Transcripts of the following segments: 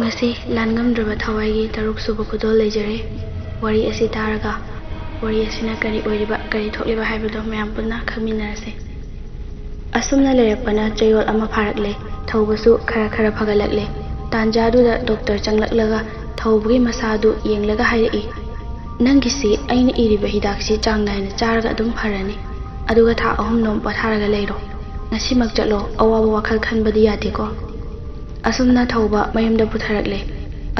ꯉꯁꯤ ꯂꯥꯟ ꯉꯝꯗ꯭ꯔꯕ ꯊꯋꯥꯏꯒꯤ ꯇꯔꯨꯛ ꯁꯨꯕ ꯈꯨꯗꯣꯜ ꯂꯩꯖꯔꯦ ꯋꯥꯔꯤ ꯑꯁꯤ ꯇꯥꯔꯒ ꯋꯥꯔꯤ ꯑꯁꯤꯅ ꯀꯔꯤ ꯑꯣꯏꯔꯤꯕ ꯀꯔꯤ ꯊꯣꯛꯂꯤꯕ ꯍꯥꯏꯕꯗꯣ ꯃꯌꯥꯝ ꯄꯨꯟꯅ ꯈꯪꯃꯤꯟꯅꯔꯁꯤ ꯑꯁꯨꯝꯅ ꯂꯩꯔꯛꯄꯅ ꯆꯌꯣꯜ ꯑꯃ ꯐꯥꯔꯛꯂꯦ ꯊꯧꯕꯁꯨ ꯈꯔ ꯈꯔ ꯐꯒꯠꯂꯛꯂꯦ ꯇꯥꯟꯖꯥꯗꯨꯗ ꯗꯣꯛꯇꯔ ꯆꯪꯂꯛꯂꯒ ꯊꯧꯕꯒꯤ ꯃꯁꯥꯗꯨ ꯌꯦꯡꯂꯒ ꯍꯥꯏꯔꯛꯏ ꯅꯪꯒꯤꯁꯤ ꯑꯩꯅ ꯏꯔꯤꯕ ꯍꯤꯗꯥꯛꯁꯤ ꯆꯥꯡ ꯅꯥꯏꯅ ꯆꯥꯔꯒ ꯑꯗꯨꯝ ꯐꯔꯅꯤ ꯑꯗꯨꯒ ꯊꯥ 3 ꯅꯣꯝ ꯄꯣꯊꯥꯔꯒ ꯂꯩꯔꯣ ꯉꯁꯤꯃꯛ ꯆꯠꯂꯣ ꯑꯋꯥꯕ ꯋꯥꯈꯜ ꯈꯟꯕꯗꯤ ꯌꯥꯗꯦꯀꯣ ꯑꯁꯨꯝꯅ ꯊꯧꯕ ꯃꯌꯨꯝꯗ ꯄꯨꯊꯔꯛꯂꯦ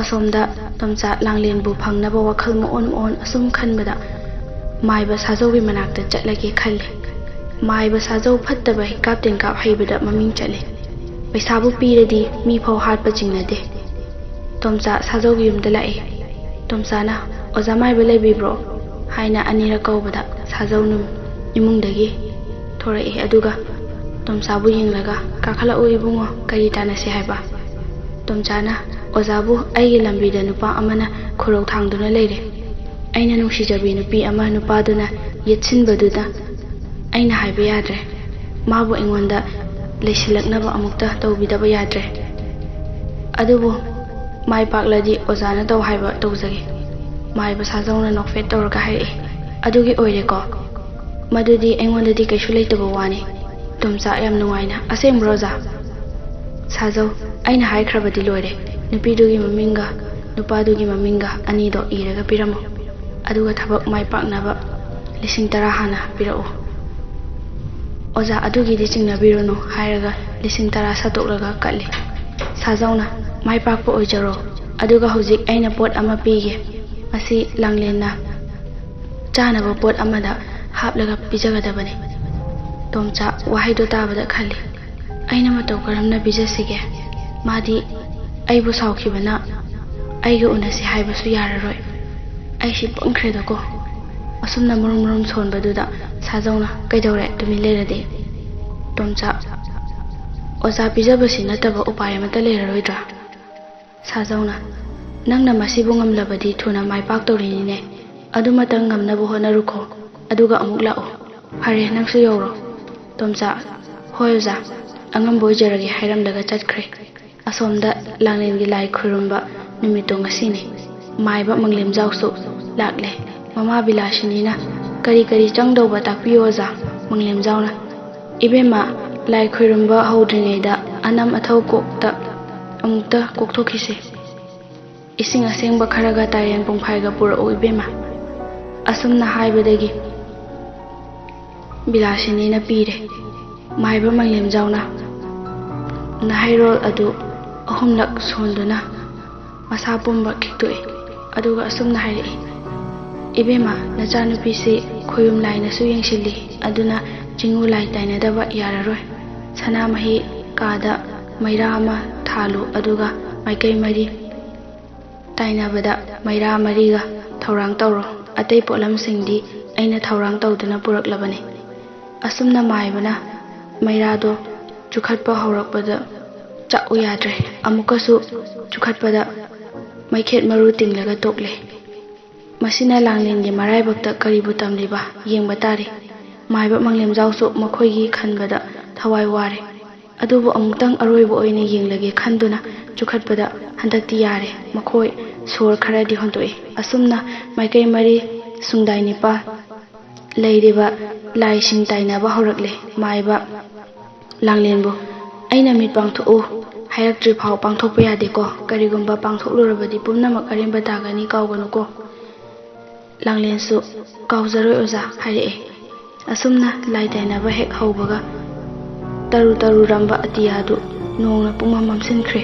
ꯑꯁꯣꯝꯗ ꯇꯣꯝꯆꯥ ꯂꯥꯡꯂꯦꯟꯕꯨ ꯐꯪꯅꯕ ꯋꯥꯈꯜ ꯃꯑꯣꯟ ꯑꯁꯨꯝ ꯈꯟꯕꯗ ꯃꯥꯏꯕ ꯁꯥꯖꯧꯒꯤ ꯃꯅꯥꯛꯇ ꯆꯠꯂꯒꯦ ꯈꯜꯂꯦ ꯃꯥꯏꯕ ꯁꯥꯖꯧ ꯐꯠꯇꯕ ꯍꯤꯀꯥꯞ ꯇꯦꯟꯀꯥꯞ ꯍꯩꯕꯗ ꯃꯃꯤꯡ ꯆꯠꯂꯦ ꯄꯩꯁꯥꯕꯨ ꯄꯤꯔꯗꯤ ꯃꯤ ꯐꯥꯎ ꯍꯥꯠꯄ ꯆꯤꯡꯅꯗꯦ ꯇꯣꯝꯆꯥ ꯁꯥꯖꯧꯒꯤ ꯌꯨꯝꯗ ꯂꯥꯛꯑꯦ ꯇꯣꯝꯆꯥꯅ ꯑꯣꯖꯥ ꯃꯥꯏꯕ ꯂꯩꯕꯤꯕ꯭ꯔꯣ ꯍꯥꯏꯅ ꯑꯅꯤꯔꯛ ꯀꯧꯕꯗ ꯁꯥꯖꯧꯅ ꯏꯃꯨꯡꯗꯒꯤ ꯊꯣꯔꯛꯏ ꯑꯗꯨꯒ ꯇꯣꯝꯆꯥꯕꯨ ꯌꯦꯡꯂꯒ ꯀꯥꯈꯠꯂꯛꯎ ꯏꯕꯨꯡꯉꯣ ꯀꯔꯤ ꯇꯥꯟꯅꯁꯤ ꯍꯥꯏꯕ ꯇꯣꯝꯆꯥꯅ ꯑꯣꯖꯥꯕꯨ ꯑꯩꯒꯤ ꯂꯝꯕꯤꯗ ꯅꯨꯄꯥ ꯑꯃꯅ ꯈꯨꯔꯧ ꯊꯥꯡꯗꯨꯅ ꯂꯩꯔꯦ ꯑꯩꯅ ꯅꯨꯡꯁꯤꯖꯕꯤ ꯅꯨꯄꯤ ꯑꯃ ꯅꯨꯄꯥꯗꯨꯅ ꯌꯦꯠꯁꯤꯟꯕꯗꯨꯗ ꯑꯩꯅ ꯍꯥꯏꯕ ꯌꯥꯗ꯭ꯔꯦ ꯃꯥꯕꯨ ꯑꯩꯉꯣꯟꯗ ꯂꯩꯁꯤꯜꯂꯛꯅꯕ ꯑꯃꯨꯛꯇ ꯇꯧꯕꯤꯗꯕ ꯌꯥꯗ꯭ꯔꯦ ꯑꯗꯨꯕꯨ ꯃꯥꯏ ꯄꯥꯛꯂꯗꯤ ꯑꯣꯖꯥꯅ ꯇꯧ ꯍꯥꯏꯕ ꯇꯧꯖꯒꯦ ꯃꯥꯏꯕ ꯁꯥꯖꯧꯅ ꯅꯣꯛꯐꯦꯠ ꯇꯧꯔꯒ ꯍꯥꯏꯔꯛꯏ ꯑꯗꯨꯒꯤ ꯑꯣꯏꯔꯦꯀꯣ ꯃꯗꯨꯗꯤ ꯑꯩꯉꯣꯟꯗꯗꯤ ꯀꯩꯁꯨ ꯂꯩꯇꯕ ꯋꯥꯅꯤ ꯇꯣꯝꯆꯥ ꯌꯥꯝ ꯅꯨꯡꯉꯥꯏꯅ ꯑꯁꯦꯡꯕ꯭ꯔꯣ ꯑꯣꯖꯥ ꯁꯥꯖꯧ ꯑꯩꯅ ꯍꯥꯏꯈ꯭ꯔꯕꯗꯤ ꯂꯣꯏꯔꯦ ꯅꯨꯄꯤꯗꯨꯒꯤ ꯃꯃꯤꯡꯒ ꯅꯨꯄꯥꯗꯨꯒꯤ ꯃꯃꯤꯡꯒ ꯑꯅꯤꯗꯣ ꯏꯔꯒ ꯄꯤꯔꯝꯃꯨ ꯑꯗꯨꯒ ꯊꯕꯛ ꯃꯥꯏ ꯄꯥꯛꯅꯕ 10,000 ꯍꯥꯟꯅ ꯄꯤꯔꯛꯎ ꯑꯣꯖꯥ ꯑꯗꯨꯒꯤꯗꯤ ꯆꯤꯡꯅꯕꯤꯔꯨꯅꯨ ꯍꯥꯏꯔꯒ 10,000 ꯁꯠꯇꯣꯛꯂꯒ ꯀꯠꯂꯤ ꯁꯥꯖꯧꯅ ꯃꯥꯏ ꯄꯥꯛꯄ ꯑꯣꯏꯖꯔꯣ ꯑꯗꯨꯒ ꯍꯧꯖꯤꯛ ꯑꯩꯅ ꯄꯣꯠ ꯑꯃ ꯄꯤꯒꯦ ꯃꯁꯤ ꯂꯥꯡꯂꯦꯟꯅ ꯆꯥꯅꯕ ꯄꯣꯠ ꯑꯃꯗ ꯍꯥꯞꯂꯒ ꯄꯤꯖꯒꯗꯕꯅꯤ ꯇꯣꯝꯆꯥ ꯋꯥꯍꯩꯗꯣ ꯇꯥꯕꯗ ꯈꯜꯂꯤ ꯑꯩꯅ ꯃꯇꯧ ꯀꯔꯝꯅ ꯄꯤꯖꯁꯤꯒꯦ ꯃꯥꯗꯤ ꯑꯩꯕꯨ ꯁꯥꯎꯈꯤꯕꯅ ꯑꯩꯒ ꯎꯅꯁꯤ ꯍꯥꯏꯕꯁꯨ ꯌꯥꯔꯔꯣꯏ ꯑꯩꯁꯤ ꯄꯪꯈ꯭ꯔꯦꯗꯀꯣ ꯑꯁꯨꯝꯅ ꯃꯔꯨꯝ ꯁꯣꯟꯕꯗꯨꯗ ꯁꯥꯖꯧꯅ ꯀꯩꯗꯧꯔꯦ ꯇꯨꯃꯤꯟ ꯂꯩꯔꯗꯤ ꯇꯣꯝꯆꯥ ꯑꯣꯖꯥ ꯄꯤꯖꯕꯁꯤ ꯅꯠꯇꯕ ꯎꯄꯥꯏ ꯑꯃꯠꯇ ꯂꯩꯔꯔꯣꯏꯗ꯭ꯔꯥ ꯁꯥꯖꯧꯅ ꯅꯪꯅ ꯃꯁꯤꯕꯨ ꯉꯝꯂꯕꯗꯤ ꯊꯨꯅ ꯃꯥꯏ ꯄꯥꯛꯇꯧꯔꯤꯅꯤꯅꯦ ꯑꯗꯨꯃꯇꯪ ꯉꯝꯅꯕ ꯍꯣꯠꯅꯔꯨꯈꯣ ꯑꯗꯨꯒ ꯑꯃꯨꯛ ꯂꯥꯛꯑꯣ ꯐꯔꯦ ꯅꯪꯁꯨ ꯌꯧꯔꯣ ꯇꯣꯝꯆꯥ ꯍꯣꯏ ꯑꯣꯖꯥ ꯑꯉꯝꯕ ꯑꯣꯏꯖꯔꯒꯦ ꯍꯥꯏꯔꯝꯂꯒ ꯆꯠꯈ꯭ꯔꯦ ꯑꯁꯣꯝꯗ ꯂꯥꯡꯂꯦꯟꯒꯤ ꯂꯥꯏ ꯈꯨꯔꯨꯝꯕ ꯅꯨꯃꯤꯠꯇꯣ ꯉꯁꯤꯅꯤ ꯃꯥꯏꯕ ꯃꯪꯂꯦꯝꯖꯥꯎꯁꯨ ꯂꯥꯛꯂꯦ ꯃꯃꯥ ꯕꯤꯂꯥꯁꯤꯅꯤꯅ ꯀꯔꯤ ꯆꯪꯗꯧꯕ ꯇꯥꯛꯄꯤꯌꯣ ꯑꯣꯖꯥ ꯃꯪꯂꯦꯝꯖꯥꯎꯅ ꯏꯕꯦꯝꯃ ꯂꯥꯏ ꯈꯨꯔꯨꯝꯕ ꯍꯧꯗ꯭ꯔꯤꯉꯩꯗ ꯑꯅꯝ ꯑꯊꯧ ꯀꯣꯛꯇ ꯑꯃꯨꯛꯇ ꯀꯣꯛꯊꯣꯛꯈꯤꯁꯤ ꯏꯁꯤꯡ ꯑꯁꯦꯡꯕ ꯈꯔꯒ ꯇꯥꯏꯔꯦꯟ ꯄꯨꯡꯐꯥꯏꯒ ꯄꯨꯔꯛꯎ ꯏꯕꯦꯝꯃ ꯑꯁꯨꯝꯅ ꯍꯥꯏꯕꯗꯒꯤ ꯕꯤꯂꯥꯁꯤꯅꯤꯅ ꯄꯤꯔꯦ ꯃꯥꯏꯕ ꯃꯪꯂꯦꯝꯖꯥꯎꯅ ꯅꯍꯩꯔꯣꯜ ꯑꯗꯨ 3ꯂꯛ ꯁꯣꯟꯗꯨꯅ ꯃꯁꯥ ꯄꯨꯝꯕ ꯈꯤꯛꯇꯣꯛꯏ ꯑꯗꯨꯒ ꯑꯁꯨꯝꯅ ꯍꯥꯏꯔꯛꯏ ꯏꯕꯦꯝꯃ ꯅꯆꯥꯅꯨꯄꯤꯁꯤ ꯈꯣꯌꯨꯝ ꯂꯥꯏꯅꯁꯨ ꯌꯦꯡꯁꯤꯜꯂꯤ ꯑꯗꯨꯅ ꯆꯤꯡꯉꯨ ꯂꯥꯏ ꯇꯥꯏꯅꯗꯕ ꯌꯥꯔꯔꯣꯏ ꯁꯅꯥꯃꯍꯤ ꯀꯥꯗ ꯃꯩꯔꯥ ꯑꯃ ꯊꯥꯜꯂꯨ ꯑꯗꯨꯒ ꯃꯥꯏꯀꯩ 4 ꯇꯥꯏꯅꯕꯗ ꯃꯩꯔꯥ 4ꯒ ꯊꯧꯔꯥꯡ ꯇꯧꯔꯣ ꯑꯇꯩ ꯄꯣꯠꯂꯝꯁꯤꯡꯗꯤ ꯑꯩꯅ ꯊꯧꯔꯥꯡ ꯇꯧꯗꯨꯅ ꯄꯨꯔꯛꯂꯕꯅꯤ ꯑꯁꯨꯝꯅ ꯃꯥꯏꯕꯅ ꯃꯩꯔꯥꯗꯣ ꯆꯨꯈꯠꯄ ꯍꯧꯔꯛꯄꯗ ꯆꯥꯛꯎ ꯌꯥꯗ꯭ꯔꯦ ꯑꯃꯨꯛꯀꯁꯨ ꯆꯨꯈꯠꯄꯗ ꯃꯩꯈꯦꯠ ꯃꯔꯨ ꯇꯤꯡꯂꯒ ꯇꯣꯛꯂꯦ ꯃꯁꯤꯅ ꯂꯥꯡꯂꯦꯟꯒꯤ ꯃꯔꯥꯏꯕꯛꯇ ꯀꯔꯤꯕꯨ ꯇꯝꯂꯤꯕ ꯌꯦꯡꯕ ꯇꯥꯔꯤ ꯃꯥꯏꯕ ꯃꯪꯂꯦꯝꯖꯥꯎꯁꯨ ꯃꯈꯣꯏꯒꯤ ꯈꯟꯕꯗ ꯊꯋꯥꯏ ꯋꯥꯔꯦ ꯑꯗꯨꯕꯨ ꯑꯃꯨꯛꯇꯪ ꯑꯔꯣꯏꯕ ꯑꯣꯏꯅ ꯌꯦꯡꯂꯒꯦ ꯈꯟꯗꯨꯅ ꯆꯨꯈꯠꯄꯗ ꯍꯟꯗꯛꯇꯤ ꯌꯥꯔꯦ ꯃꯈꯣꯏ ꯁꯣꯔ ꯈꯔꯗꯤ ꯍꯣꯟꯇꯣꯛꯏ ꯑꯁꯨꯝꯅ ꯃꯥꯏꯀꯩ 4 ꯁꯨꯡꯗꯥꯏ 9 ꯂꯩꯔꯤꯕ ꯂꯥꯏꯁꯤꯡ ꯇꯥꯏꯅꯕ ꯍꯧꯔꯛꯂꯦ ꯃꯥꯏꯕ ꯂꯥꯡꯂꯦꯟꯕꯨ ꯑꯩꯅ ꯃꯤꯠ ꯄꯥꯡꯊꯣꯛꯎ ꯍꯥꯏꯔꯛꯇ꯭ꯔꯤ ꯐꯥꯎ ꯄꯥꯡꯊꯣꯛꯄ ꯌꯥꯗꯦꯀꯣ ꯀꯔꯤꯒꯨꯝꯕ ꯄꯥꯡꯊꯣꯛꯂꯨꯔꯕꯗꯤ ꯄꯨꯝꯅꯃꯛ ꯑꯔꯦꯝꯕ ꯇꯥꯒꯅꯤ ꯀꯥꯎꯒꯅꯨꯀꯣ ꯂꯥꯡꯂꯦꯟꯁꯨ ꯀꯥꯎꯖꯔꯣꯏ ꯑꯣꯖꯥ ꯍꯥꯏꯔꯛꯑꯦ ꯑꯁꯨꯝꯅ ꯂꯥꯏ ꯇꯥꯏꯅꯕ ꯍꯦꯛ ꯍꯧꯕꯒ ꯇꯔꯨ ꯑꯇꯤꯌꯥꯗꯨ ꯅꯣꯡꯅ ꯄꯨꯡꯃꯝ ꯃꯝꯁꯤꯟꯈ꯭ꯔꯦ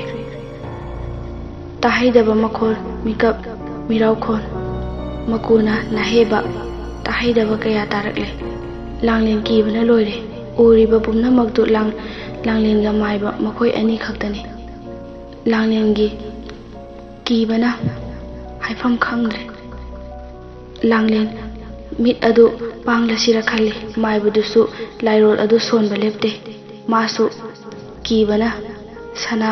ꯇꯥꯍꯩꯗꯕ ꯃꯈꯣꯜ ꯃꯤꯀꯞ ꯃꯤꯔꯥꯎꯈꯣꯟ ꯃꯀꯨꯅ ꯅꯥꯍꯦꯕ ꯇꯥꯍꯩꯗꯕ ꯀꯌꯥ ꯇꯥꯔꯛꯂꯦ ꯂꯥꯡꯂꯦꯟ ꯀꯤꯕꯅ ꯂꯣꯏꯔꯦ ꯎꯔꯤꯕ ꯄꯨꯝꯅꯃꯛꯇꯨ ꯂꯥꯡꯂꯦꯟꯒ ꯃꯥꯏꯕ ꯃꯈꯣꯏ ꯑꯅꯤ ꯈꯛꯇꯅꯤ ꯂꯥꯡꯂꯦꯟꯒꯤ ꯀꯤꯕꯅ ꯍꯥꯏꯐꯝ ꯈꯪꯗ꯭ꯔꯦ ꯂꯥꯡꯂꯦꯟ ꯃꯤꯠ ꯑꯗꯨ ꯄꯥꯡꯂꯁꯤꯔ ꯈꯜꯂꯤ ꯃꯥꯏꯕꯗꯨꯁꯨ ꯂꯥꯏꯔꯣꯜ ꯑꯗꯨ ꯁꯣꯟꯕ ꯂꯦꯞꯇꯦ ꯃꯥꯁꯨ ꯀꯤꯕꯅ ꯁꯅꯥ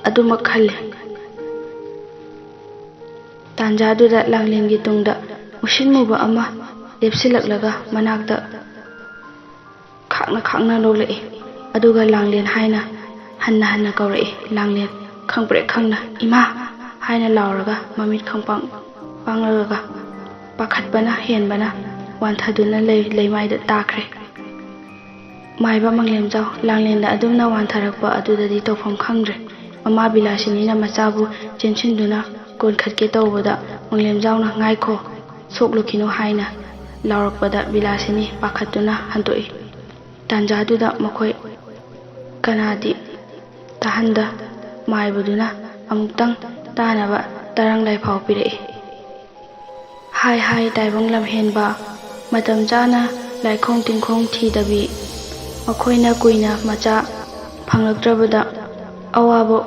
ꯑꯗꯨꯃꯛ ꯈꯜꯂꯤ ꯇꯥꯟꯖꯥꯗꯨꯗ ꯂꯥꯡꯂꯦꯟꯒꯤ ꯇꯨꯡꯗ ꯃꯨꯁꯤꯟꯃꯨꯕ ꯑꯃ ꯂꯦꯞꯁꯤꯜꯂꯛꯂꯒ ꯃꯅꯥꯛꯇ ꯈꯥꯛꯅ ꯅꯣꯛꯂꯛꯏ ꯑꯗꯨꯒ ꯂꯥꯡꯂꯦꯟ ꯍꯥꯏꯅ ꯍꯟꯅ ꯀꯧꯔꯛꯏ ꯂꯥꯡꯂꯦꯟ ꯈꯪꯄ꯭ꯔꯦꯛ ꯈꯪꯅ ꯏꯃꯥ ꯍꯥꯏꯅ ꯂꯥꯎꯔꯒ ꯃꯃꯤꯠ ꯈꯪꯄꯥꯡ ꯄꯥꯡꯂꯒ ꯄꯥꯈꯠꯄꯅ ꯍꯦꯟꯕꯅ ꯋꯥꯟꯊꯗꯨꯅ ꯂꯩꯃꯥꯏꯗ ꯇꯥꯈ꯭ꯔꯦ꯫ ꯃꯥꯏꯕ ꯃꯪꯂꯦꯝꯖꯥꯎ ꯂꯥꯡꯂꯦꯟꯗ ꯑꯗꯨꯝꯅ ꯋꯥꯟꯊꯔꯛꯄ ꯑꯗꯨꯗꯗꯤ ꯇꯧꯐꯝ ꯈꯪꯗ꯭ꯔꯦ꯫ ꯃꯃꯥ ꯕꯤꯂꯥꯁꯤꯅꯤꯅ ꯃꯆꯥꯕꯨ ꯆꯦꯟꯁꯤꯟꯗꯨꯅ ꯀꯣꯟꯈꯠꯀꯦ ꯇꯧꯕꯗ ꯃꯪꯂꯦꯝꯖꯥꯎꯅ ꯉꯥꯏꯈꯣ ꯁꯣꯛꯂꯨꯈꯤꯅꯨ ꯍꯥꯏꯅ ꯂꯥꯎꯔꯛꯄꯗ ꯕꯤꯂꯥꯁꯤꯅꯤ ꯄꯥꯈꯠꯇꯨꯅ ꯍꯟꯗꯣꯛꯏ꯫ ꯇꯥꯟꯖꯥꯗꯨꯗ ꯃꯈꯣꯏ ꯀꯅꯥꯗꯤ ꯇꯥꯍꯟꯗ ꯃꯥꯏꯕꯗꯨꯅ ꯑꯃꯨꯛꯇꯪ ꯇꯥꯅꯕ ꯇꯔꯪ ꯂꯥꯏꯐꯥꯎ ꯄꯤꯔꯛꯏ꯫ ꯍꯥꯏ ꯍꯥꯏ ꯇꯥꯏꯕꯪ ꯂꯝꯍꯦꯟꯕ, ꯃꯇꯝ ꯆꯥꯅ ꯂꯥꯏꯈꯣꯡ ꯇꯤꯡꯈꯣꯡ ꯊꯤꯗꯕꯤ, ꯃꯈꯣꯏꯅ ꯀꯨꯏꯅ ꯃꯆꯥ ꯐꯪꯂꯛꯇ꯭ꯔꯕꯗ ꯑꯋꯥꯕ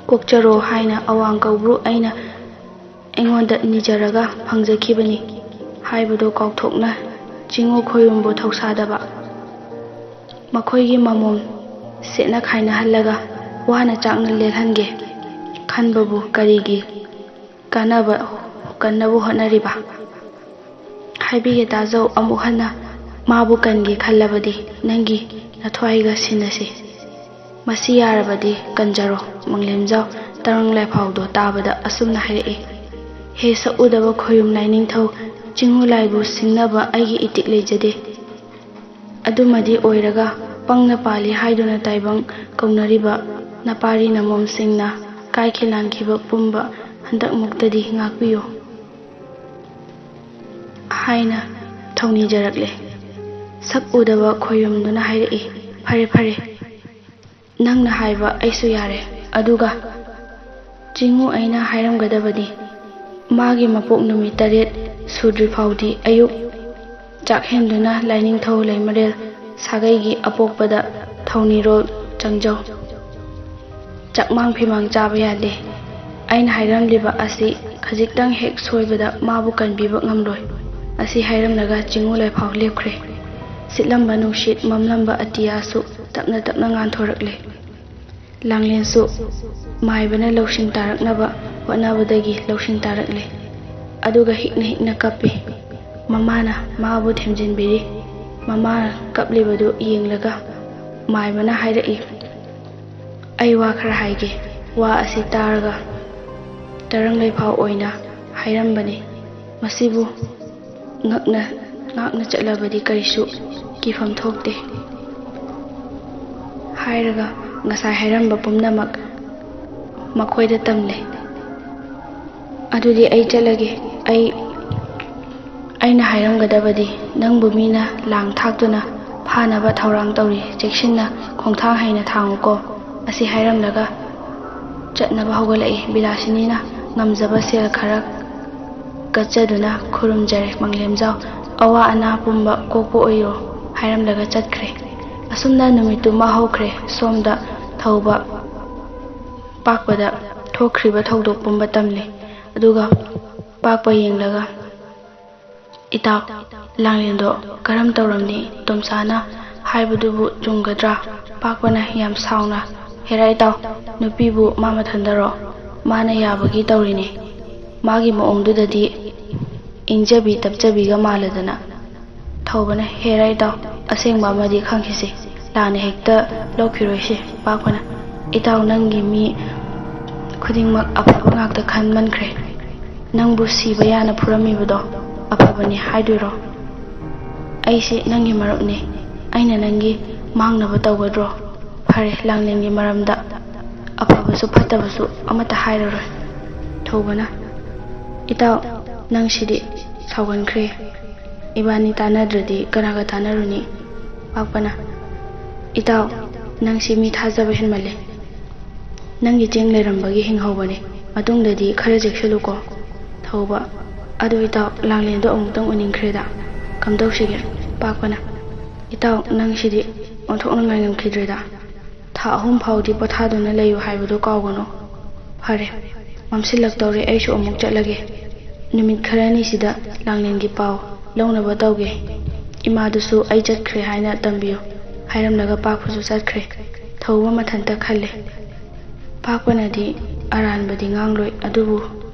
ꯀꯣꯛꯆꯔꯣ ꯍꯥꯏꯅ ꯑꯋꯥꯡ ꯀꯧꯕ꯭ꯔꯨ ꯑꯩꯉꯣꯟꯗ ꯅꯤꯖꯔꯒ ꯐꯪꯖꯈꯤꯕꯅꯤ ꯍꯥꯏꯕꯗꯣ ꯀꯥꯎꯊꯣꯛꯅ ꯆꯤꯉꯨ ꯈꯣꯌꯨꯝꯕꯨ ꯊꯧꯁꯥꯗꯕ, ꯃꯈꯣꯏꯒꯤ ꯃꯃꯣꯝ ꯁꯦꯠꯅ ꯈꯥꯏꯅꯍꯜꯂꯒ ꯋꯥꯅ ꯆꯥꯛꯅ ꯂꯦꯜꯍꯟꯒꯦ ꯈꯟꯕꯕꯨ ꯀꯔꯤꯒꯤ ꯀꯟꯅꯕꯨ ꯍꯣꯠꯅꯔꯤꯕ? ꯍꯥꯏꯕꯤꯒꯦ ꯇꯥꯖꯧ, ꯑꯃꯨꯛ ꯍꯟꯅ ꯃꯥꯕꯨ ꯀꯟꯒꯦ ꯈꯜꯂꯕꯗꯤ ꯅꯪꯒꯤ ꯅꯊ꯭ꯋꯥꯏꯒ ꯁꯤꯟꯅꯁꯤ, ꯃꯁꯤ ꯌꯥꯔꯕꯗꯤ ꯀꯟꯖꯔꯣ꯫ ꯃꯪꯂꯦꯝꯖꯥꯎ ꯇꯔꯪ ꯂꯥꯏꯐꯥꯎꯗꯣ ꯇꯥꯕꯗ ꯑꯁꯨꯝꯅ ꯍꯥꯏꯔꯛꯏ: ꯍꯦ ꯁꯛꯎꯗꯕ ꯈꯣꯌꯨꯝ ꯂꯥꯏꯅꯤꯡꯊꯧ, ꯆꯤꯉꯨ ꯂꯥꯏꯕꯨ ꯁꯤꯡꯅꯕ ꯑꯩꯒꯤ ꯏꯇꯤꯛ ꯂꯩꯖꯗꯦ꯫ ꯑꯗꯨꯃꯗꯤ ꯑꯣꯏꯔꯒ ꯄꯪꯅ ꯄꯥꯜꯂꯤ ꯍꯥꯏꯗꯨꯅ ꯇꯥꯏꯕꯪ ꯀꯧꯅꯔꯤꯕ ꯅꯄꯥꯔꯤ ꯅꯃꯣꯝꯁꯤꯡꯅ ꯀꯥꯏꯈꯤ ꯂꯥꯟꯈꯤꯕ ꯄꯨꯝꯕ ꯍꯟꯗꯛꯃꯨꯛꯇꯗꯤ ꯉꯥꯛꯄꯤꯌꯨ ꯍꯥꯏꯅ ꯊꯧꯅꯤꯖꯔꯛꯂꯦ꯫ ꯁꯛ ꯎꯗꯕ ꯈꯣꯌꯨꯝꯗꯨꯅ ꯍꯥꯏꯔꯛꯏ: ꯐꯔꯦ ꯐꯔꯦ, ꯅꯪꯅ ꯍꯥꯏꯕ ꯑꯩꯁꯨ ꯌꯥꯔꯦ꯫ ꯑꯗꯨꯒ ꯆꯤꯉꯨ ꯑꯩꯅ ꯍꯥꯏꯔꯝꯒꯗꯕꯗꯤ ꯃꯥꯒꯤ ꯃꯄꯣꯛ ꯅꯨꯃꯤꯠ 9 ꯁꯨꯗ꯭ꯔꯤꯐꯥꯎꯗꯤ ꯑꯌꯨꯛ ꯆꯥꯛꯍꯦꯟꯗꯨꯅ ꯂꯥꯏꯅꯤꯡꯊꯧ ꯂꯩꯃꯔꯦꯜ ꯁꯥꯒꯩꯒꯤ ꯑꯄꯣꯛꯄꯗ ꯊꯧꯅꯤꯔꯣꯜ ꯆꯪꯖꯧ, ꯆꯥꯛꯃꯥꯡ ꯐꯤꯃꯥꯡ ꯆꯥꯕ ꯌꯥꯗꯦ꯫ ꯑꯩꯅ ꯍꯥꯏꯔꯝꯂꯤꯕ ꯑꯁꯤ ꯈꯖꯤꯛꯇꯪ ꯍꯦꯛ ꯁꯣꯏꯕꯗ ꯃꯥꯕꯨ ꯀꯟꯕꯤꯕ ꯉꯝꯂꯣꯏ꯫ ꯑꯁꯤ ꯍꯥꯏꯔꯝꯂꯒ ꯆꯤꯉꯨ ꯂꯥꯏꯐꯥꯎ ꯂꯦꯞꯈ꯭ꯔꯦ꯫ ꯁꯤꯠꯂꯝꯕ ꯅꯨꯡꯁꯤꯠ, ꯃꯝꯂꯝꯕ ꯑꯇꯤꯌꯥꯁꯨ ꯇꯞꯅ ꯇꯞꯅ ꯉꯥꯟꯊꯣꯔꯛꯂꯦ꯫ ꯂꯥꯡꯂꯦꯟꯁꯨ ꯃꯥꯏꯕꯅ ꯂꯧꯁꯤꯡ ꯇꯥꯔꯛꯅꯕ ꯍꯣꯠꯅꯕꯗꯒꯤ ꯂꯧꯁꯤꯡ ꯇꯥꯔꯛꯂꯦ꯫ ꯑꯗꯨꯒ ꯍꯤꯛꯅ ꯍꯤꯛꯅ ꯀꯞꯄꯤ꯫ ꯃꯃꯥꯅ ꯃꯥꯕꯨ ꯊꯦꯝꯖꯤꯟꯕꯤꯔꯤ꯫ ꯃꯃꯥꯅ ꯀꯞꯂꯤꯕꯗꯨ ꯌꯦꯡꯂꯒ ꯃꯥꯏꯕꯅ ꯍꯥꯏꯔꯛꯏ: ꯑꯩ ꯋꯥ ꯈꯔ ꯍꯥꯏꯒꯦ꯫ ꯋꯥ ꯑꯁꯤ ꯇꯥꯔꯒ ꯇꯔꯪ ꯂꯩꯐꯥꯎ ꯑꯣꯏꯅ ꯍꯥꯏꯔꯝꯕꯅꯤ: ꯃꯁꯤꯕꯨ ꯉꯥꯛꯅ ꯆꯠꯂꯕꯗꯤ ꯀꯔꯤꯁꯨ ꯀꯤꯐꯝ ꯊꯣꯛꯇꯦ ꯍꯥꯏꯔꯒ ꯉꯁꯥꯏ ꯍꯥꯏꯔꯝꯕ ꯄꯨꯝꯅꯃꯛ ꯃꯈꯣꯏꯗ ꯇꯝꯂꯦ꯫ ꯑꯗꯨꯗꯤ ꯑꯩ ꯆꯠꯂꯒꯦ꯫ ꯑꯩꯅ ꯍꯥꯏꯔꯝꯒꯗꯕꯗꯤ ꯅꯪꯕꯨ ꯃꯤꯅ ꯂꯥꯡ ꯊꯥꯛꯇꯨꯅ ꯐꯥꯅꯕ ꯊꯧꯔꯥꯡ ꯇꯧꯔꯤ, ꯆꯦꯛꯁꯤꯟꯅ ꯈꯣꯡꯊꯥꯡ ꯍꯩꯅ ꯊꯥꯡꯉꯨꯀꯣ꯫ ꯑꯁꯤ ꯍꯥꯏꯔꯝꯂꯒ ꯆꯠꯅꯕ ꯍꯧꯒꯠꯂꯛꯏ꯫ ꯕꯤꯂꯥꯁꯤꯅꯤꯅ ꯉꯝꯖꯕ ꯁꯦꯜ ꯈꯔ ꯀꯠꯆꯗꯨꯅ ꯈꯨꯔꯨꯝꯖꯔꯦ ꯃꯪꯂꯦꯝꯖꯥꯎ, ꯑꯋꯥ ꯑꯅꯥ ꯄꯨꯝꯕ ꯀꯣꯛꯄ ꯑꯣꯏꯌꯣ ꯍꯥꯏꯔꯝꯂꯒ ꯆꯠꯈ꯭ꯔꯦ꯫ ꯑꯁꯨꯝꯅ ꯅꯨꯃꯤꯠꯇꯨꯃ ꯍꯧꯈ꯭ꯔꯦ꯫ ꯁꯣꯝꯗ ꯊꯧꯕ ꯄꯥꯛꯄꯗ ꯊꯣꯛꯈ꯭ꯔꯤꯕ ꯊꯧꯗꯣꯛ ꯄꯨꯝꯕ ꯇꯝꯂꯤ꯫ ꯑꯗꯨꯒ ꯄꯥꯛꯄ ꯌꯦꯡꯂꯒ ꯏꯇꯥꯎ, ꯂꯥꯡꯂꯦꯟꯗꯣ ꯀꯔꯝ ꯇꯧꯔꯝꯅꯤ? ꯇꯣꯝꯁꯥꯅ ꯍꯥꯏꯕꯗꯨꯕꯨ ꯆꯨꯝꯒꯗ꯭ꯔꯥ? ꯄꯥꯛꯄꯅ ꯌꯥꯝ ꯁꯥꯎꯅ: ꯍꯦꯔꯥ ꯏꯇꯥꯎ, ꯅꯨꯄꯤꯕꯨ ꯃꯥ ꯃꯊꯟꯗꯔꯣ? ꯃꯥꯅ ꯌꯥꯕꯒꯤ ꯇꯧꯔꯤꯅꯤ꯫ ꯃꯥꯒꯤ ꯃꯑꯣꯡꯗꯨꯗꯗꯤ ꯏꯪꯖꯕꯤ ꯇꯞꯆꯕꯤꯒ ꯃꯥꯜꯂꯗꯅ꯫ ꯊꯧꯕꯅ: ꯍꯦꯔꯥ ꯏꯇꯥꯎ, ꯑꯁꯦꯡꯕ ꯑꯃꯗꯤ ꯈꯪꯈꯤꯁꯤ, ꯂꯥꯟꯅ ꯍꯦꯛꯇ ꯂꯧꯈꯤꯔꯣꯏꯁꯤ꯫ ꯄꯥꯛꯄꯅ: ꯏꯇꯥꯎ, ꯅꯪꯒꯤ ꯃꯤ ꯈꯨꯗꯤꯡꯃꯛ ꯑꯐꯕ ꯉꯥꯛꯇ ꯈꯟꯃꯟꯈ꯭ꯔꯦ꯫ ꯅꯪꯕꯨ ꯁꯤꯕ ꯌꯥꯅ ꯐꯨꯔꯝꯃꯤꯕꯗꯣ ꯑꯐꯕꯅꯤ ꯍꯥꯏꯗꯣꯏꯔꯣ? ꯑꯩꯁꯤ ꯅꯪꯒꯤ ꯃꯔꯨꯞꯅꯤ, ꯑꯩꯅ ꯅꯪꯒꯤ ꯃꯥꯡꯅꯕ ꯇꯧꯒꯗ꯭ꯔꯣ? ꯐꯔꯦ, ꯂꯥꯡꯂꯦꯟꯒꯤ ꯃꯔꯝꯗ ꯑꯐꯕꯁꯨ ꯐꯠꯇꯕꯁꯨ ꯑꯃꯠꯇ ꯍꯥꯏꯔꯔꯣꯏ꯫ ꯊꯧꯕꯅ: ꯏꯇꯥꯎ, ꯅꯪ ꯁꯤꯗꯤ ꯁꯥꯎꯒꯟꯈ꯭ꯔꯦ꯫ ꯏꯕꯥꯅꯤ ꯇꯥꯟꯅꯗ꯭ꯔꯗꯤ ꯀꯅꯥꯒ ꯇꯥꯟꯅꯔꯨꯅꯤ? ꯄꯥꯛꯄꯅ: ꯏꯇꯥꯎ, ꯅꯪꯁꯤ ꯃꯤ ꯊꯥꯖꯕ ꯍꯦꯟꯃꯜꯂꯦ꯫ ꯅꯪꯒꯤ ꯆꯦꯡ ꯂꯩꯔꯝꯕꯒꯤ ꯍꯤꯡꯍꯧꯕꯅꯤ, ꯃꯇꯨꯡꯗꯗꯤ ꯈꯔ ꯆꯦꯛꯁꯤꯜꯂꯨꯀꯣ꯫ ꯊꯧꯕ: ꯑꯗꯣ ꯏꯇꯥꯎ, ꯂꯥꯡꯂꯦꯟꯗꯣ ꯑꯃꯨꯛꯇꯪ ꯎꯅꯤꯡꯈ꯭ꯔꯦꯗ, ꯀꯝꯗꯧꯁꯤꯒꯦ? ꯄꯥꯛꯄꯅ: ꯏꯇꯥꯎ, ꯅꯪ ꯁꯤꯗꯤ ꯑꯣꯟꯊꯣꯛꯅ ꯉꯥꯏꯉꯝꯈꯤꯗ꯭ꯔꯦꯗ꯫ ꯊꯥ 3 ꯐꯥꯎꯗꯤ ꯄꯣꯊꯥꯗꯨꯅ ꯂꯩꯌꯨ ꯍꯥꯏꯕꯗꯨ ꯀꯥꯎꯒꯅꯨ꯫ ꯐꯔꯦ, ꯃꯝꯁꯤꯜꯂꯛꯇꯧꯔꯦ, ꯑꯩꯁꯨ ꯑꯃꯨꯛ ꯆꯠꯂꯒꯦ꯫ ꯅꯨꯃꯤꯠ ꯈꯔꯅꯤꯁꯤꯗ ꯂꯥꯡꯂꯦꯟꯒꯤ ꯄꯥꯎ ꯂꯧꯅꯕ ꯇꯧꯒꯦ꯫ ꯏꯃꯥꯗꯨꯁꯨ ꯑꯩ ꯆꯠꯈ꯭ꯔꯦ ꯍꯥꯏꯅ ꯇꯝꯕꯤꯌꯨ ꯍꯥꯏꯔꯝꯂꯒ ꯄꯥꯛꯄꯁꯨ ꯆꯠꯈ꯭ꯔꯦ꯫ ꯊꯧꯕ ꯃꯊꯟꯇ ꯈꯜꯂꯦ: ꯄꯥꯛꯄꯅꯗꯤ ꯑꯔꯥꯟꯕꯗꯤ ꯉꯥꯡꯂꯣꯏ, ꯑꯗꯨꯕꯨ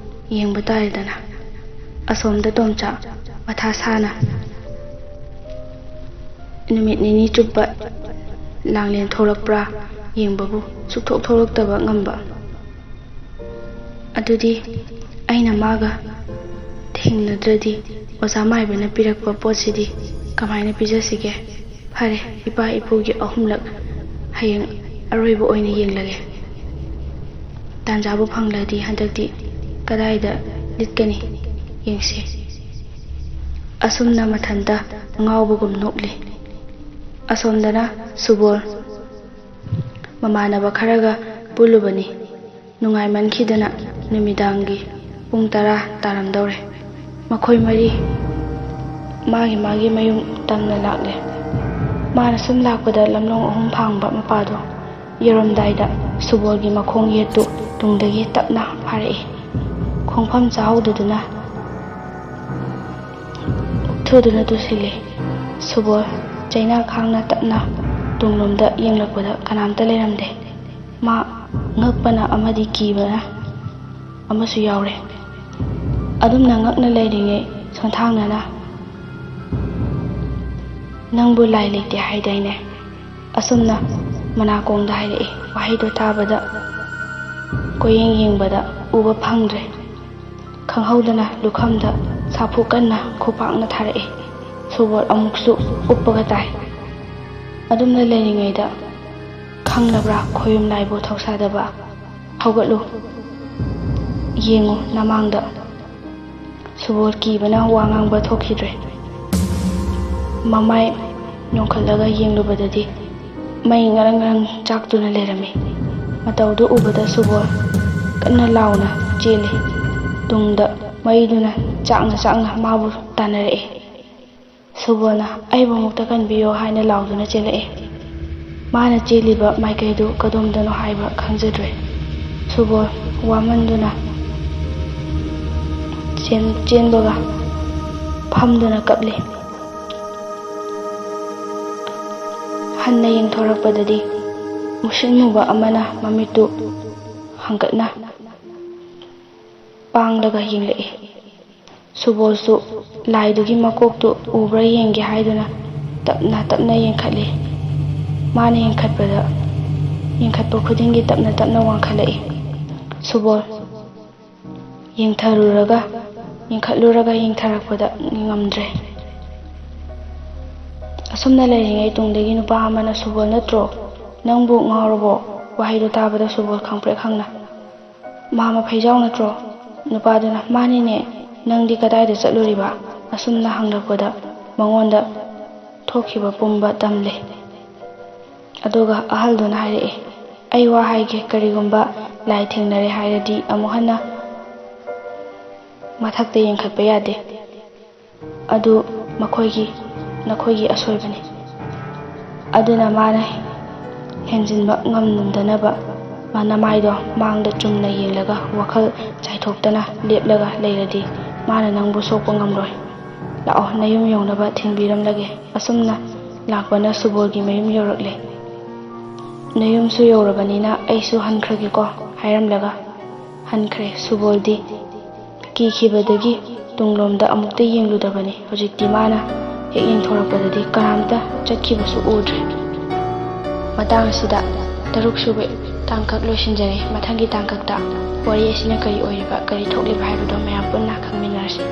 ꯌꯦꯡꯕ ꯇꯥꯔꯦꯗꯅ꯫ ꯑꯁꯣꯝꯗ ꯇꯣꯝꯆꯥ ꯃꯊꯥ ꯁꯥꯅ ꯅꯨꯃꯤꯠ 2 ꯆꯨꯞꯄ ꯂꯥꯡꯂꯦꯟ ꯊꯣꯛꯂꯛꯄ꯭ꯔꯥ ꯌꯦꯡꯕꯕꯨ ꯁꯨꯛꯊꯣꯛ ꯊꯣꯛꯂꯛꯇꯕ ꯉꯝꯕ ꯑꯗꯨꯗꯤ ꯑꯩꯅ ꯃꯥꯒ ꯊꯦꯡꯅꯗ꯭ꯔꯗꯤ ꯑꯣꯖꯥ ꯃꯥꯏꯕꯅ ꯄꯤꯔꯛꯄ ꯄꯣꯠꯁꯤꯗꯤ ꯀꯃꯥꯏꯅ ꯄꯤꯖꯁꯤꯒꯦ? ꯐꯔꯦ, ꯏꯄꯥ ꯏꯄꯨꯒꯤ 3ꯂꯛ ꯍꯌꯦꯡ ꯑꯔꯣꯏꯕ ꯑꯣꯏꯅ ꯌꯦꯡꯂꯒꯦ꯫ ꯇꯥꯟꯖꯥꯕꯨ ꯐꯪꯂꯗꯤ ꯍꯟꯗꯛꯇꯤ ꯀꯗꯥꯏꯗ ꯂꯤꯠꯀꯅꯤ ꯌꯦꯡꯁꯤ꯫ ꯑꯁꯨꯝꯅ ꯃꯊꯟꯇ ꯉꯥꯎꯕꯒꯨꯝ ꯅꯣꯛꯂꯤ꯫ ꯑꯁꯣꯝꯗꯅ ꯁꯨꯕꯣꯜ ꯃꯃꯥꯟꯅꯕ ꯈꯔꯒ ꯄꯨꯜꯂꯨꯕꯅꯤ꯫ ꯅꯨꯡꯉꯥꯏꯃꯟꯈꯤꯗꯅ ꯅꯨꯃꯤꯗꯥꯡꯒꯤ ꯄꯨꯡ 10 ꯇꯥꯔꯝꯗꯧꯔꯦ꯫ ꯃꯈꯣꯏ ꯃꯔꯤ ꯃꯥꯒꯤ ꯃꯌꯨꯝ ꯇꯝꯅ ꯂꯥꯛꯂꯦ꯫ ꯃꯥꯅ ꯁꯨꯝ ꯂꯥꯛꯄꯗ ꯂꯝꯂꯣꯡ 3 ꯐꯥꯡꯕ ꯃꯄꯥꯗꯣ ꯌꯧꯔꯝꯗꯥꯏꯗ ꯁꯨꯕꯣꯜꯒꯤ ꯃꯈꯣꯡ ꯌꯦꯠꯇꯨ ꯇꯨꯡꯗꯒꯤ ꯇꯞꯅ ꯐꯥꯔꯛꯏ꯫ ꯈꯣꯡꯐꯝ ꯆꯥꯍꯧꯗꯗꯨꯅ ꯎꯛꯊꯨꯗꯨꯅ ꯇꯨꯁꯤꯜꯂꯤ꯫ ꯁꯨꯕꯣꯜ ꯆꯩꯅꯥ ꯈꯥꯡꯅ ꯇꯞꯅ ꯇꯨꯡꯂꯣꯝꯗ ꯌꯦꯡꯂꯛꯄꯗ ꯀꯅꯥꯝꯇ ꯂꯩꯔꯝꯗꯦ꯫ ꯃꯥ ꯉꯛꯄꯅ ꯑꯃꯗꯤ ꯀꯤꯕꯅ ꯑꯃꯁꯨ ꯌꯥꯎꯔꯦ꯫ ꯑꯗꯨꯝꯅ ꯉꯛꯅ ꯂꯩꯔꯤꯉꯩ ꯁꯣꯟꯊꯥꯡꯅꯅ "ꯅꯪꯕꯨ ꯂꯥꯏ ꯂꯩꯇꯦ ꯍꯥꯏꯗꯥꯏꯅꯦ?" ꯑꯁꯨꯝꯅ ꯃꯅꯥꯀꯣꯡꯗ ꯍꯥꯏꯔꯛꯏ꯫ ꯋꯥꯍꯩꯗꯣ ꯇꯥꯕꯗ ꯀꯣꯏꯌꯦꯡ ꯌꯦꯡꯕꯗ ꯎꯕ ꯐꯪꯗ꯭ꯔꯦ꯫ ꯈꯪꯍꯧꯗꯅ ꯂꯨꯈꯝꯗ ꯁꯥꯐꯨ ꯀꯟꯅ ꯈꯨꯄꯥꯛꯅ ꯊꯥꯔꯛꯏ꯫ ꯁꯨꯕꯣꯜ ꯑꯃꯨꯛꯁꯨ ꯎꯞꯄꯒ ꯇꯥꯏ꯫ ꯑꯗꯨꯝꯅ ꯂꯩꯔꯤꯉꯩꯗ "ꯈꯪꯂꯕ꯭ꯔꯥ ꯈꯣꯌꯨꯝ ꯂꯥꯏꯕꯨ ꯊꯧꯁꯥꯗꯕ? ꯍꯧꯒꯠꯂꯨ, ꯌꯦꯡꯉꯨ ꯅꯃꯥꯡꯗ." ꯁꯨꯕꯣꯜ ꯀꯤꯕꯅ ꯋꯥ ꯉꯥꯡꯕ ꯊꯣꯛꯈꯤꯗ꯭ꯔꯦ꯫ ꯃꯃꯥꯏ ꯅꯣꯡꯈꯠꯂꯒ ꯌꯦꯡꯂꯨꯕꯗꯗꯤ ꯃꯩ ꯉꯔꯪ ꯉꯔꯪ ꯆꯥꯛꯇꯨꯅ ꯂꯩꯔꯝꯃꯤ꯫ ꯃꯇꯧꯗꯨ ꯎꯕꯗ ꯁꯨꯕꯣꯜ ꯀꯟꯅ ꯂꯥꯎꯅ ꯆꯦꯜꯂꯤ꯫ ꯇꯨꯡꯗ ꯃꯩꯗꯨꯅ ꯆꯥꯛꯅ ꯃꯥꯕꯨ ꯇꯥꯟꯅꯔꯛꯏ꯫ ꯁꯨꯕꯣꯜꯅ "ꯑꯩꯕꯨ ꯑꯃꯨꯛꯇ ꯀꯟꯕꯤꯌꯣ" ꯍꯥꯏꯅ ꯂꯥꯎꯗꯨꯅ ꯆꯦꯜꯂꯛꯏ꯫ ꯃꯥꯅ ꯆꯦꯜꯂꯤꯕ ꯃꯥꯏꯀꯩꯗꯨ ꯀꯗꯣꯝꯗꯅꯣ ꯍꯥꯏꯕ ꯈꯪꯖꯗ꯭ꯔꯦ꯫ ꯁꯨꯕꯣꯜ ꯋꯥꯃꯟꯗꯨꯅ ꯆꯦꯟꯕꯒ ꯐꯝꯗꯨꯅ ꯀꯞꯂꯤ꯫ ꯍꯟꯅ ꯌꯦꯡꯊꯣꯔꯛꯄꯗꯗꯤ ꯃꯨꯁꯤꯟ ꯃꯨꯕ ꯑꯃꯅ ꯃꯃꯤꯠꯇꯨ ꯍꯪꯒꯠꯅ ꯄꯥꯡꯂꯒ ꯌꯦꯡꯂꯛꯏ꯫ ꯁꯨꯕꯣꯜꯁꯨ ꯂꯥꯏꯗꯨꯒꯤ ꯃꯀꯣꯛꯇꯨ ꯎꯕ꯭ꯔꯥ ꯌꯦꯡꯒꯦ ꯍꯥꯏꯗꯨꯅ ꯇꯞꯅ ꯌꯦꯡꯈꯠꯂꯤ꯫ ꯃꯥꯅ ꯌꯦꯡꯈꯠꯄ ꯈꯨꯗꯤꯡꯒꯤ ꯇꯞꯅ ꯋꯥꯡꯈꯠꯂꯛꯏ꯫ ꯁꯨꯕꯣꯜ ꯌꯦꯡꯊꯔꯛꯄꯗ ꯉꯝꯗ꯭ꯔꯦ꯫ ꯑꯁꯨꯝꯅ ꯂꯩꯔꯤꯉꯩ ꯇꯨꯡꯗꯒꯤ ꯅꯨꯄꯥ ꯑꯃꯅ "ꯁꯨꯕꯣꯜ ꯅꯠꯇ꯭ꯔꯣ? ꯅꯪꯕꯨ ꯉꯥꯎꯔꯕꯣ?" ꯋꯥꯍꯩꯗꯨ ꯇꯥꯕꯗ ꯁꯨꯕꯣꯜ ꯈꯪꯄ꯭ꯔꯦꯛ ꯈꯪꯅ "ꯃꯥꯝꯃ ꯐꯩꯖꯥꯎ ꯅꯠꯇ꯭ꯔꯣ?" ꯅꯨꯄꯥꯗꯨꯅ "ꯃꯥꯅꯤꯅꯦ, ꯅꯪꯗꯤ ꯀꯗꯥꯏꯗ ꯆꯠꯂꯨꯔꯤꯕ?" ꯑꯁꯨꯝꯅ ꯍꯪꯂꯛꯄꯗ ꯃꯉꯣꯟꯗ ꯊꯣꯛꯈꯤꯕ ꯄꯨꯝꯕ ꯇꯝꯂꯤ꯫ ꯑꯗꯨꯒ ꯑꯍꯜꯗꯨꯅ ꯍꯥꯏꯔꯛꯏ꯫ "ꯑꯩ ꯋꯥ ꯍꯥꯏꯒꯦ, ꯀꯔꯤꯒꯨꯝꯕ ꯂꯥꯏ ꯊꯦꯡꯅꯔꯦ ꯍꯥꯏꯔꯗꯤ ꯑꯃꯨꯛ ꯍꯟꯅ ꯃꯊꯛꯇ ꯌꯦꯡꯈꯠꯄ ꯌꯥꯗꯦ꯫ ꯑꯗꯨ ꯅꯈꯣꯏꯒꯤ ꯑꯁꯣꯏꯕꯅꯤ꯫ ꯑꯗꯨꯅ ꯃꯥꯅ ꯍꯦꯟꯖꯤꯟꯕ ꯉꯝꯗꯅꯕ ꯅꯃꯥꯏꯗꯣ ꯃꯥꯡꯗ ꯆꯨꯝꯅ ꯌꯦꯡꯂꯒ ꯋꯥꯈꯜ ꯆꯥꯏꯊꯣꯛꯇꯅ ꯂꯦꯞꯂꯒ ꯂꯩꯔꯗꯤ ꯃꯥꯅ ꯅꯪꯕꯨ ꯁꯣꯛꯄ ꯉꯝꯂꯣꯏ꯫ ꯂꯥꯛꯑꯣ, ꯅꯌꯨꯝ ꯌꯧꯅꯕ ꯊꯤꯟꯕꯤꯔꯝꯂꯒꯦ." ꯑꯁꯨꯝꯅ ꯂꯥꯛꯄꯅ ꯁꯨꯕꯣꯜꯒꯤ ꯃꯌꯨꯝ ꯌꯧꯔꯛꯂꯦ꯫ "ꯅꯌꯨꯝꯁꯨ ꯌꯧꯔꯕꯅꯤꯅ ꯑꯩꯁꯨ ꯍꯟꯈ꯭ꯔꯒꯦꯀꯣ" ꯍꯥꯏꯔꯝꯂꯒ ꯍꯟꯈ꯭ꯔꯦ꯫ ꯁꯨꯕꯣꯜꯗꯤ ꯀꯤꯈꯤꯕꯗꯒꯤ ꯇꯨꯡꯂꯣꯝꯗ ꯑꯃꯨꯛꯇ ꯌꯦꯡꯂꯨꯗꯕꯅꯤ꯫ ꯍꯧꯖꯤꯛꯇꯤ ꯃꯥꯅ ꯍꯦꯛ ꯌꯦꯡꯊꯣꯔꯛꯄꯗꯗꯤ ꯀꯅꯥꯝꯇ ꯆꯠꯈꯤꯕꯁꯨ ꯎꯗ꯭ꯔꯦ꯫ ꯃꯇꯥꯡ ꯑꯁꯤꯗ 6ꯁꯨꯕ ꯇꯥꯡꯀꯛ ꯂꯣꯏꯁꯤꯟꯖꯔꯦ꯫ ꯃꯊꯪꯒꯤ ꯇꯥꯡꯀꯛꯇ ꯋꯥꯔꯤ ꯑꯁꯤꯅ ꯀꯔꯤ ꯑꯣꯏꯔꯤꯕ, ꯀꯔꯤ ꯊꯣꯛꯂꯤꯕ ꯍꯥꯏꯕꯗꯨ ꯃꯌꯥꯝ ꯄꯨꯟꯅ ꯈꯪꯃꯤꯟꯅꯔꯁꯤ꯫